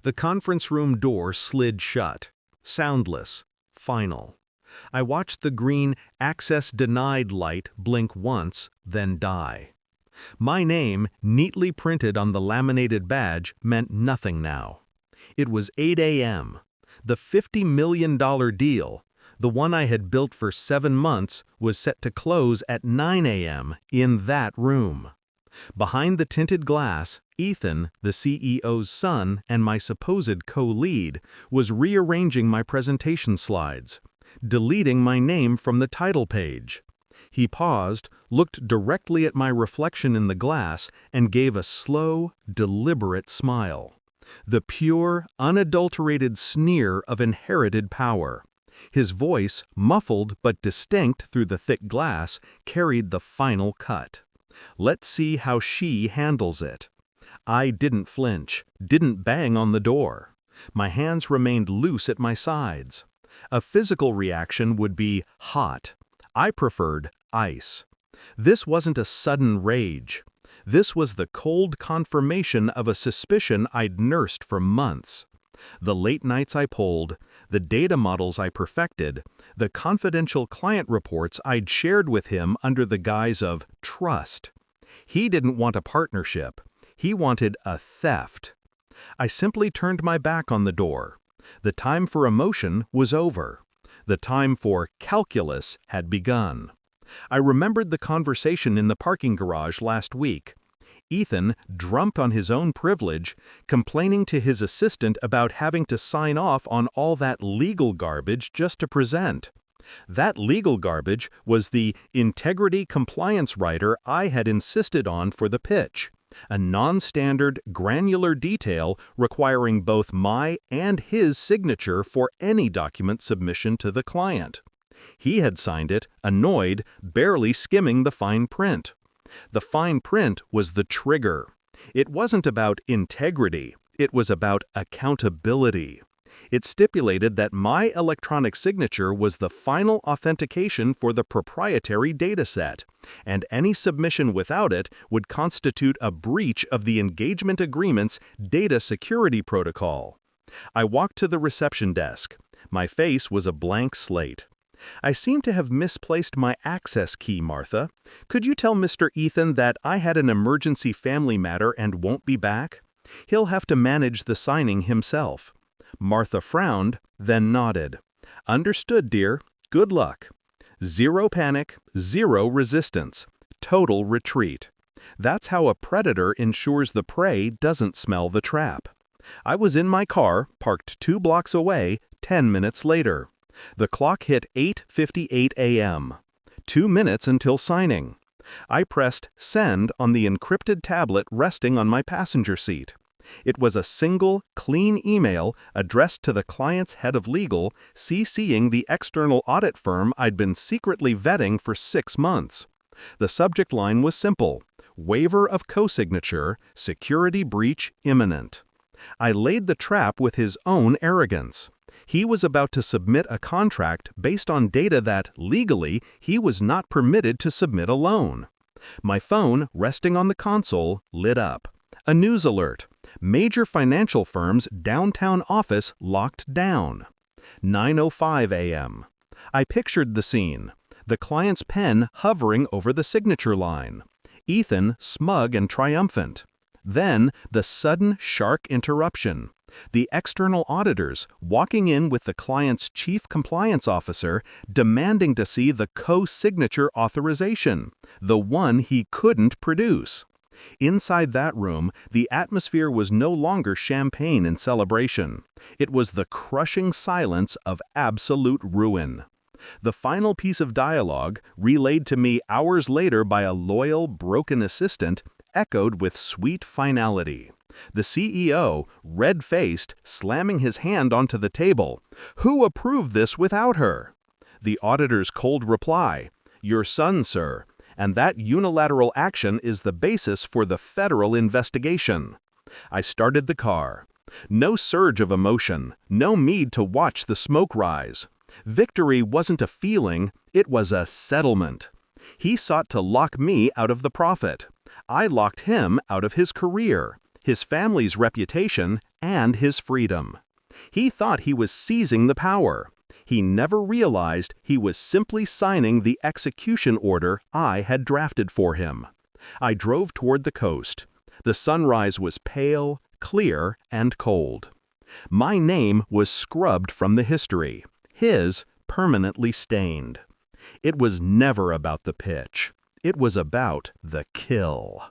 The conference room door slid shut. Soundless. Final. I watched the green "Access Denied" light blink once, then die. My name, neatly printed on the laminated badge, meant nothing now. It was 8 a.m. The $50 million deal, the one I had built for 7 months, was set to close at 9 a.m. in that room. Behind the tinted glass, Ethan, the CEO's son and my supposed co-lead, was rearranging my presentation slides, deleting my name from the title page. He paused, looked directly at my reflection in the glass, and gave a slow, deliberate smile. The pure, unadulterated sneer of inherited power. His voice, muffled but distinct through the thick glass, carried the final cut. Let's see how she handles it. I didn't flinch, didn't bang on the door. My hands remained loose at my sides. A physical reaction would be hot. I preferred ice. This wasn't a sudden rage. This was the cold confirmation of a suspicion I'd nursed for months. The late nights I pulled, the data models I perfected, the confidential client reports I'd shared with him under the guise of trust. He didn't want a partnership. He wanted a theft. I simply turned my back on the door. The time for emotion was over. The time for calculus had begun. I remembered the conversation in the parking garage last week. Ethan, drunk on his own privilege, complaining to his assistant about having to sign off on all that legal garbage just to present. That legal garbage was the integrity compliance writer I had insisted on for the pitch, a non-standard, granular detail requiring both my and his signature for any document submission to the client. He had signed it, annoyed, barely skimming the fine print. The fine print was the trigger. It wasn't about integrity. It was about accountability. It stipulated that my electronic signature was the final authentication for the proprietary dataset, and any submission without it would constitute a breach of the engagement agreement's data security protocol. I walked to the reception desk. My face was a blank slate. I seem to have misplaced my access key, Martha. Could you tell Mr. Ethan that I had an emergency family matter and won't be back? He'll have to manage the signing himself. Martha frowned, then nodded. Understood, dear. Good luck. Zero panic, zero resistance. Total retreat. That's how a predator ensures the prey doesn't smell the trap. I was in my car, parked 2 blocks away, 10 minutes later. The clock hit 8:58 a.m. 2 minutes until signing. I pressed send on the encrypted tablet resting on my passenger seat. It was a single, clean email addressed to the client's head of legal, CCing the external audit firm I'd been secretly vetting for 6 months. The subject line was simple: waiver of co-signature, security breach imminent. I laid the trap with his own arrogance. He was about to submit a contract based on data that, legally, he was not permitted to submit alone. My phone, resting on the console, lit up. A news alert. Major financial firm's downtown office locked down. 9:05 a.m. I pictured the scene. The client's pen hovering over the signature line. Ethan smug and triumphant. Then, the sudden, sharp interruption. The external auditors walking in with the client's chief compliance officer demanding to see the co-signature authorization, the one he couldn't produce. Inside that room, the atmosphere was no longer champagne and celebration. It was the crushing silence of absolute ruin. The final piece of dialogue, relayed to me hours later by a loyal, broken assistant, echoed with sweet finality. The CEO, red-faced, slamming his hand onto the table. "Who approved this without her?" The auditor's cold reply, "Your son, sir, and that unilateral action is the basis for the federal investigation." I started the car. No surge of emotion, no need to watch the smoke rise. Victory wasn't a feeling, it was a settlement. He sought to lock me out of the profit. I locked him out of his career, his family's reputation, and his freedom. He thought he was seizing the power. He never realized he was simply signing the execution order I had drafted for him. I drove toward the coast. The sunrise was pale, clear, and cold. My name was scrubbed from the history, his permanently stained. It was never about the pitch. It was about the kill.